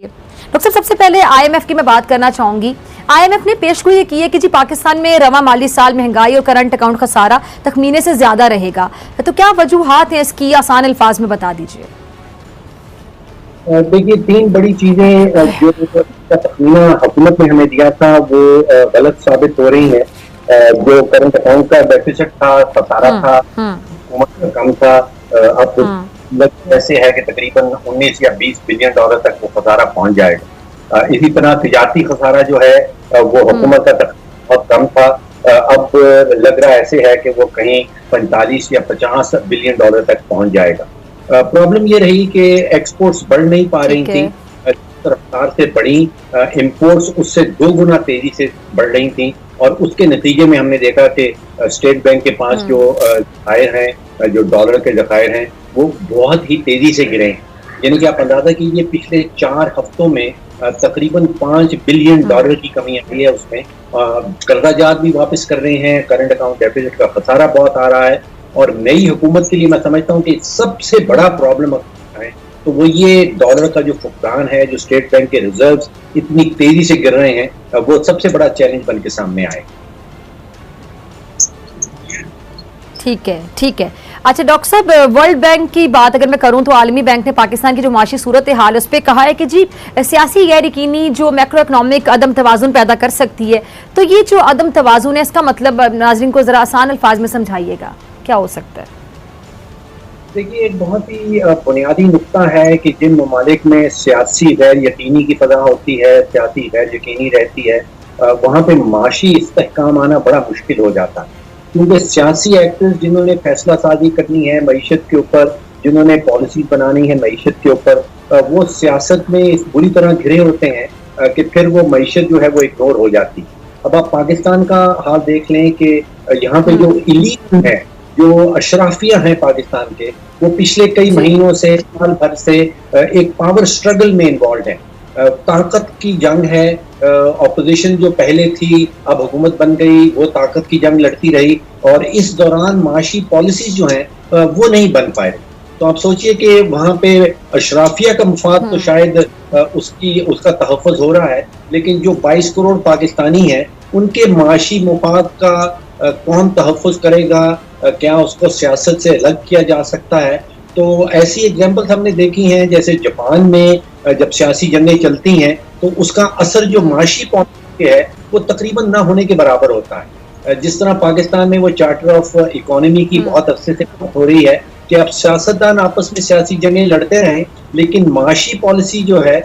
Doctor साहब, सबसे पहले आईएमएफ की मैं बात करना चाहूंगी। आईएमएफ ने पेशगोई की है कि जी पाकिस्तान में रवा माली साल महंगाई और करंट अकाउंट खसारा तखमीने से ज्यादा रहेगा, तो क्या वजूहात हैं इसकी, आसान अल्फाज में बता दीजिए। देखिए, तीन बड़ी चीजें जो तखमीना हुकूमत ने हमें दिया था वो गलत साबित हो रही हैं। जो करंट अकाउंट का डेफिसिट था, खसारा था, हुकूमत का कम था। अब ऐसे है कि तकरीबन 19 या 20 बिलियन डॉलर तक वो खसारा पहुंच जाएगा। इसी तरह तिजारती खसारा जो है वो हुकूमत का बहुत कम था। अब लग रहा ऐसे है कि वो कहीं 45 या 50 बिलियन डॉलर तक पहुंच जाएगा। प्रॉब्लम ये रही कि एक्सपोर्ट्स बढ़ नहीं पा रही थी, रफ्तार से बढ़ी, इंपोर्ट्स उससे 2 गुना तेजी से बढ़ रही थी, और उसके नतीजे में हमने देखा कि स्टेट बैंक के पास जो जखायर हैं, जो डॉलर के जखायर हैं, वो बहुत ही तेजी से गिरे हैं। यानी कि आप अंदाजा कीजिए, पिछले 4 हफ्तों में तकरीबन 5 बिलियन डॉलर की कमी आई है उसमें। कर्जाजात भी वापस कर रहे हैं, करंट अकाउंट डेफिसिट का खसारा बहुत आ रहा है, और नई हुकूमत के लिए मैं समझता हूँ कि सबसे बड़ा प्रॉब्लम है तो वो ये डॉलर का जो फुकदान है, जो स्टेट बैंक के रिजर्व्स इतनी तेजी से गिर रहे हैं, वो सबसे बड़ा चैलेंज बन के सामने आए। ठीक है। अच्छा डॉक्टर साहब, वर्ल्ड बैंक की बात अगर मैं करूं तो आलमी बैंक ने पाकिस्तान की जो माशी सूरत हाल है उस पर कहा है कि जी सियासी गैर यकीनी जो मैक्रो इकनॉमिक अदम तवाजुन पैदा कर सकती है। तो ये जो अदम तवाजुन है, इसका मतलब नाज़रीन को जरा आसान अल्फाज में समझाइएगा, क्या हो सकता है? देखिए, एक बहुत ही बुनियादी नुक्ता है कि जिन ममालिक में सियासी गैर यकीनी की फजा होती है, सियासी गैर यकीनी रहती है, वहाँ पे माशी इस्तेहकाम आना बड़ा मुश्किल हो जाता है। क्योंकि सियासी एक्टर्स जिन्होंने फैसला साजी करनी है मईशत के ऊपर, जिन्होंने पॉलिसी बनानी है मईशत के ऊपर, वो सियासत में इस बुरी तरह घिरे होते हैं कि फिर वो मईशत जो है वो इग्नोर हो जाती है। अब आप पाकिस्तान का हाल देख लें कि यहाँ पे जो इलीट है, जो अशराफिया हैं पाकिस्तान के, वो पिछले कई महीनों से, साल भर से एक पावर स्ट्रगल में इन्वॉल्व है। ताकत की जंग है। ऑपोजिशन जो पहले थी, अब हुकूमत बन गई, वो ताकत की जंग लड़ती रही, और इस दौरान माशी पॉलिसीज जो हैं वो नहीं बन पाए। तो आप सोचिए कि वहाँ पे अशराफिया का मुफाद तो शायद उसका तहफ़्फ़ुज़ हो रहा है, लेकिन जो 22 करोड़ पाकिस्तानी हैं उनके माशी मुफाद का कौन तहफ़्फ़ुज़ करेगा? क्या उसको सियासत से अलग किया जा सकता है? तो ऐसी एग्जाम्पल्स हमने देखी हैं, जैसे जापान में जब सियासी जंगें चलती हैं तो उसका असर जो माशी पॉलिसी है वो तकरीबन ना होने के बराबर होता है। जिस तरह पाकिस्तान में वो चार्टर ऑफ इकोनॉमी की बहुत अरसे से बात हो रही है कि अब सियासतदान आपस में सियासी जंगें लड़ते रहें, लेकिन माशी पॉलिसी जो है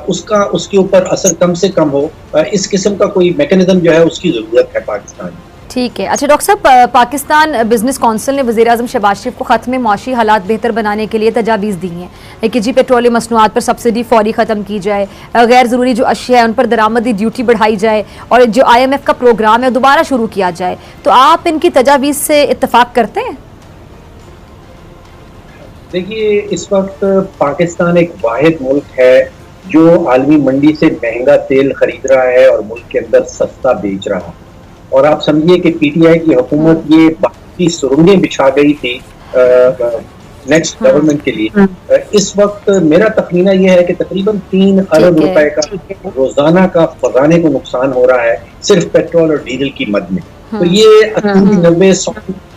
उसके ऊपर असर कम से कम हो, इस किस्म का कोई मैकेनिज्म जो है उसकी ज़रूरत है पाकिस्तान में। ठीक है। अच्छा डॉक्टर साहब, पाकिस्तान बिजनेस काउंसिल ने वज़ीर-ए-आज़म शहबाज शरीफ को ख़त में माशी हालात बेहतर बनाने के लिए तजावीज़ दी हैं कि जी पेट्रोलियम मसनूआत पर सब्सिडी फौरी ख़त्म की जाए, गैर ज़रूरी जो अशिया है उन पर दरामदी ड्यूटी बढ़ाई जाए, और जो IMF का प्रोग्राम है दोबारा शुरू किया जाए। तो आप इनकी तजावीज़ से इत्तफाक करते हैं? देखिए, इस वक्त पाकिस्तान एक वाहिद मुल्क है जो आलमी मंडी से महंगा तेल खरीद रहा है और मुल्क के अंदर सस्ता बेच रहा है। और आप समझिए कि PTI की हुकूमत ये बाकी सुरंगें बिछा गई थी नेक्स्ट गवर्नमेंट के लिए। इस वक्त मेरा तखमीना यह है कि तकरीबन 3 अरब रुपए का रोजाना का खजाने को नुकसान हो रहा है सिर्फ पेट्रोल और डीजल की मद में। तो ये 80-90-100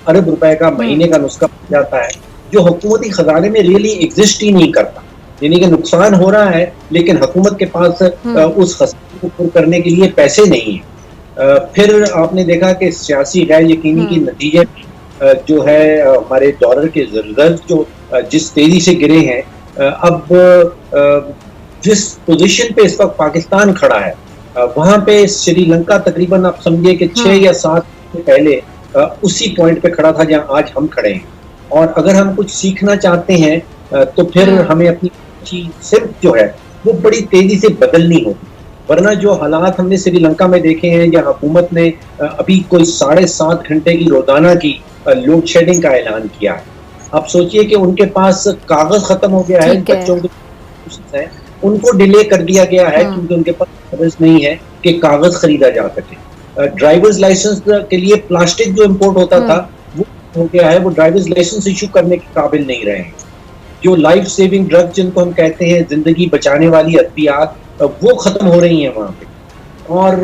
अरब रुपए का महीने का नुस्खा बन जाता है, जो हुकूमती खजाने में रियली एग्जिस्ट ही नहीं करता। यानी कि नुकसान हो रहा है, लेकिन हुकूमत के पास उस खजाने को पूरा करने के लिए पैसे नहीं है। फिर आपने देखा कि सियासी गैर यकीनी के नतीजे जो है हमारे डॉलर के रिजर्व जो जिस तेजी से गिरे हैं, अब जिस पोजीशन पे इस वक्त पाकिस्तान खड़ा है वहाँ पे श्रीलंका तकरीबन आप समझिए कि 6 या 7 पहले उसी पॉइंट पे खड़ा था जहाँ आज हम खड़े हैं। और अगर हम कुछ सीखना चाहते हैं तो फिर हमें अपनी सिर्फ जो है वो बड़ी तेजी से बदलनी होगी, वरना जो हालात हमने श्रीलंका में देखे हैं, जहाँ हुकूमत ने अभी कोई 7.5 घंटे की रोजाना की लोड शेडिंग का ऐलान किया है। आप सोचिए कि उनके पास कागज खत्म हो गया है, बच्चों के उनको डिले कर दिया गया है क्योंकि उनके पास कागज नहीं है कि कागज खरीदा जा सके। ड्राइवर्स लाइसेंस के लिए प्लास्टिक जो इम्पोर्ट होता था वो हो गया है, वो ड्राइवर्स लाइसेंस इशू करने के काबिल नहीं रहे हैं। जो लाइफ सेविंग ड्रग जिनको हम कहते हैं, जिंदगी बचाने वाली अद्वियात, वो खत्म हो रही हैं वहां पे। और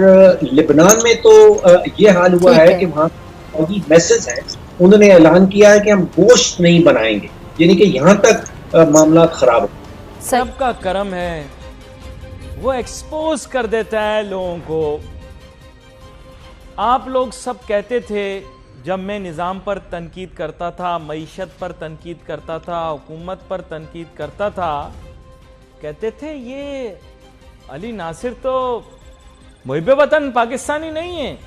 लिबनान में तो ये हाल हुआ ठीक है है। कि वहां फौजी मैसेज है, उन्होंने ऐलान किया है कि हम गोश्त नहीं बनाएंगे, यानी कि यहां तक मामला खराब है। सही। रब का करम है, वो एक्सपोज कर देता है लोगों को। आप लोग सब कहते थे, जब मैं निज़ाम पर तनकीद करता था, मईशत पर तनकीद करता था, हुकूमत पर तनकीद करता था, कहते थे ये अली नासिर तो मुहिब वतन पाकिस्तानी नहीं है।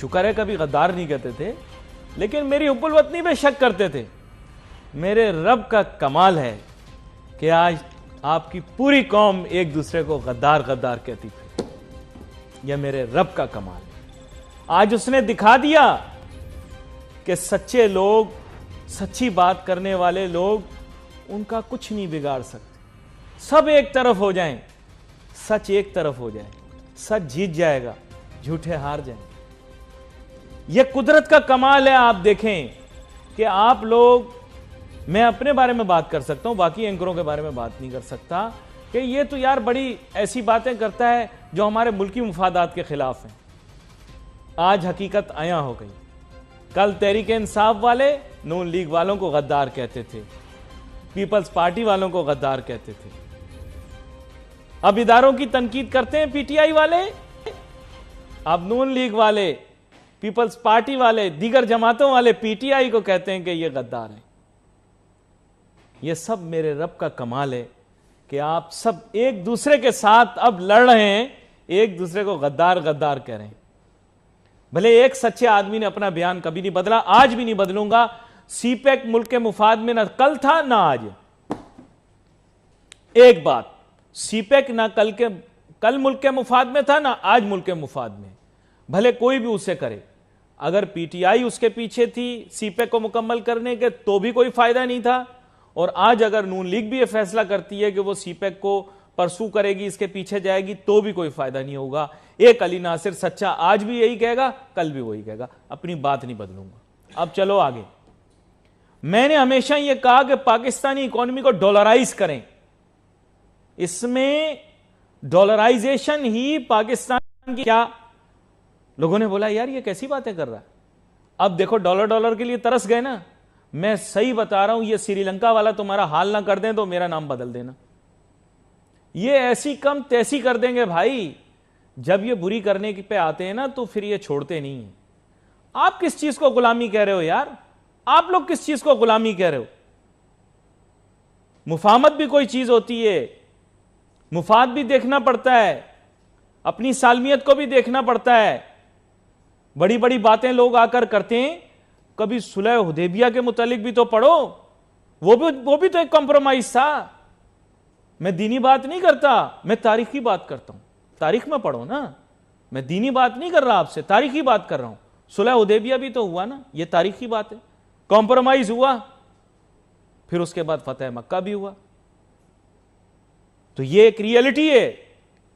शुक्र है कभी गद्दार नहीं कहते थे, लेकिन मेरी हुब्बुल वतनी पे शक करते थे। मेरे रब का कमाल है कि आज आपकी पूरी कौम एक दूसरे को गद्दार गद्दार कहती थी। यह मेरे रब का कमाल है। आज उसने दिखा दिया कि सच्चे लोग, सच्ची बात करने वाले लोग, उनका कुछ नहीं बिगाड़ सकते। सब एक तरफ हो जाएं, सच एक तरफ हो जाए, सच जीत जाएगा, झूठे हार जाएं। यह कुदरत का कमाल है। आप देखें कि आप लोग, मैं अपने बारे में बात कर सकता हूं, बाकी एंकरों के बारे में बात नहीं कर सकता, कि ये तो यार बड़ी ऐसी बातें करता है जो हमारे मुल्की मुफादात के खिलाफ हैं। आज हकीकत आया हो गई। कल तहरीक इंसाफ वाले नून लीग वालों को गद्दार कहते थे, पीपल्स पार्टी वालों को गद्दार कहते थे। अब इदारों की तनकीद करते हैं पीटीआई वाले, अब नून लीग वाले, पीपल्स पार्टी वाले, दीगर जमातों वाले पीटीआई को कहते हैं कि ये गद्दार हैं। ये सब मेरे रब का कमाल है कि आप सब एक दूसरे के साथ अब लड़ रहे हैं, एक दूसरे को गद्दार गद्दार कह रहे हैं। भले एक सच्चे आदमी ने अपना बयान कभी नहीं बदला, आज भी नहीं बदलूंगा। सीपेक मुल्क के मुफाद में ना कल था ना आज। एक बात, सीपेक ना कल मुल्क के मुफाद में था ना आज मुल्क के मुफाद में। भले कोई भी उसे करे, अगर पीटीआई उसके पीछे थी सीपेक को मुकम्मल करने के तो भी कोई फायदा नहीं था, और आज अगर नून लीग भी यह फैसला करती है कि वो सीपेक को परसू करेगी, इसके पीछे जाएगी, तो भी कोई फायदा नहीं होगा। एक अली नासिर सच्चा आज भी यही कहेगा, कल भी वही कहेगा, अपनी बात नहीं बदलूंगा। अब चलो आगे। मैंने हमेशा यह कहा कि पाकिस्तानी इकोनॉमी को डॉलराइज करें। इसमें डॉलराइजेशन ही पाकिस्तान की, क्या लोगों ने बोला यार ये कैसी बातें कर रहा है। अब देखो डॉलर के लिए तरस गए ना। मैं सही बता रहा हूं, ये श्रीलंका वाला तुम्हारा हाल ना कर दें तो मेरा नाम बदल देना। ये ऐसी कम तैसी कर देंगे भाई। जब ये बुरी करने पे आते हैं ना तो फिर ये छोड़ते नहीं है। आप किस चीज को गुलामी कह रहे हो यार? आप लोग किस चीज को गुलामी कह रहे हो? मुफाहमत भी कोई चीज होती है, मुफाद भी देखना पड़ता है, अपनी सालमियत को भी देखना पड़ता है। बड़ी बड़ी बातें लोग आकर करते हैं। कभी सुलह हुदैबिया के मुतालिक भी तो पढ़ो, वो भी तो एक कॉम्प्रोमाइज था। मैं दीनी बात नहीं करता, मैं तारीखी बात करता हूं। तारीख में पढ़ो ना, मैं दीनी बात नहीं कर रहा आपसे, तारीखी बात कर रहा हूं। सुलह हुदैबिया भी तो हुआ ना, ये तारीखी बात है। कॉम्प्रोमाइज हुआ, फिर उसके बाद फतह मक्का भी हुआ। तो ये एक रियलिटी है।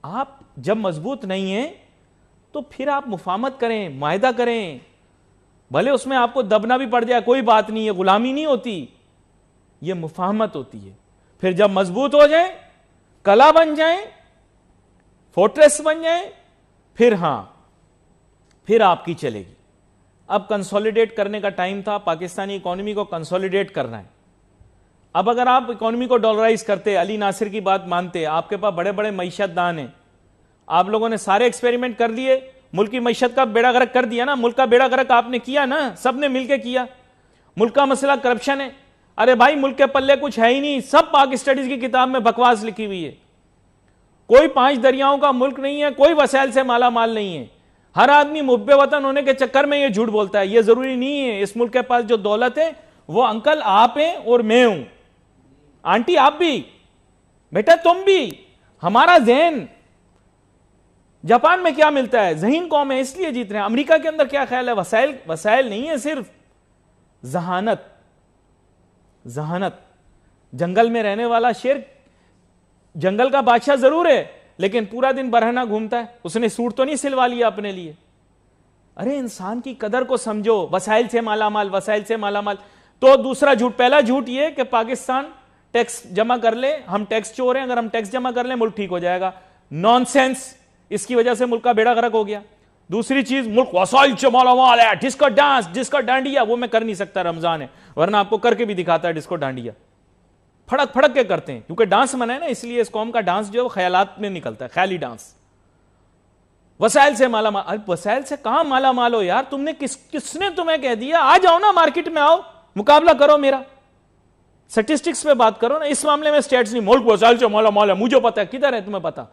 आप जब मजबूत नहीं है तो फिर आप मुफाहमत करें, मायदा करें, भले उसमें आपको दबना भी पड़ जाए, कोई बात नहीं है। गुलामी नहीं होती, यह मुफाहमत होती है। फिर जब मजबूत हो जाए, कला बन जाए, फोर्ट्रेस बन जाए, फिर हां, फिर आपकी चलेगी। अब कंसोलिडेट करने का टाइम था। पाकिस्तानी इकोनॉमी को कंसोलिडेट करना है। अब अगर आप इकोनॉमी को डॉलराइज करते, अली नासिर की बात मानते, आपके पास बड़े बड़े मईशतदान हैं, आप लोगों ने सारे एक्सपेरिमेंट कर दिए, मुल्क की मईशत का बेड़ा गर्क कर दिया ना। मुल्क का बेड़ा गर्क आपने किया ना, सबने मिलकर किया। मुल्क का मसला करप्शन है। अरे भाई मुल्क के पल्ले कुछ है ही नहीं, सब पाक स्टडीज की किताब में बकवास लिखी हुई है। कोई 5 दरियाओं का मुल्क नहीं है, कोई वसाइल से माला माल नहीं है। हर आदमी मुब्बे वतन होने के चक्कर में ये झूठ बोलता है। ये जरूरी नहीं है। इस मुल्क के पास जो दौलत है वो अंकल आप हैं और मैं हूं, आंटी आप भी, बेटा तुम भी। हमारा जहन, जापान में क्या मिलता है, जहीन कौम है इसलिए जीत रहे हैं। अमेरिका के अंदर क्या ख्याल है, वसाइल वसाइल नहीं है, सिर्फ जहानत। जहानत। जंगल में रहने वाला शेर जंगल का बादशाह जरूर है, लेकिन पूरा दिन बरहना घूमता है। उसने सूट तो नहीं सिलवा लिया अपने लिए। अरे इंसान की कदर को समझो। वसाइल से मालामाल, वसाइल से मालामाल। तो दूसरा झूठ, पहला झूठ ये कि पाकिस्तान टैक्स जमा कर ले, हम टैक्स चोर हैं, अगर हम टैक्स जमा कर ले मुल्क ठीक हो जाएगा। नॉनसेंस, इसकी वजह से मुल्क का बेड़ा गर्क हो गया। दूसरी चीज, मुल्क वसाइल से मालामाल है, डिस्को डांस, डिस्को डांडिया, वो मैं कर नहीं सकता, रमजान है, वरना आपको करके भी दिखाता है डिस्को डांडिया। फड़क फड़क के करते हैं, क्योंकि डांस मना है ना, इसलिए इस कौम का डांस जो है ख्यालात में निकलता है, ख्याली डांस। वसाइल से माला माल, अरे वसाइल से कहां माला माल हो यार, तुमने किसने तुम्हें कह दिया? आ जाओ ना, मार्केट में आओ, मुकाबला करो मेरा, स्टैटिस्टिक्स पे बात करो ना। इस मामले में स्टेट्स नहीं, मुल्क वसाइल से माला माल है, मुझे पता है, किधर है तुम्हें पता?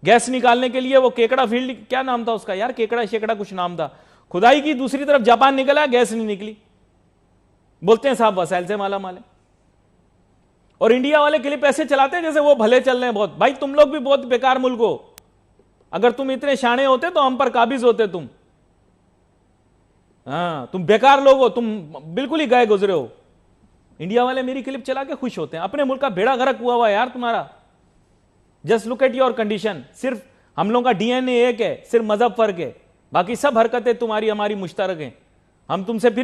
गैस निकालने के लिए वो केकड़ा फील्ड, क्या नाम था उसका यार, केकड़ा शेकड़ा कुछ नाम था, खुदाई की दूसरी तरफ जापान निकला, गैस नहीं निकली, बोलते हैं साहब वसाइल से माला माल है। और इंडिया वाले क्लिप ऐसे चलाते हैं जैसे वो भले चल रहे हैं बहुत। भाई तुम लोग भी बहुत बेकार मुल्क हो, अगर तुम इतने शाणे होते तो हम पर काबिज होते तुम। हाँ, तुम बेकार लोग हो, तुम बिल्कुल ही गए गुजरे हो। इंडिया वाले मेरी क्लिप चला के खुश होते हैं, अपने मुल्क का बेड़ा गर्क हुआ यार तुम्हारा। Just look at your condition, सिर्फ हम लोगों का डीएनए एक है, सिर्फ मजहब फर्क है, बाकी सब हरकतें तुम्हारी हमारी मुश्तरक हैं। हम तुमसे फिर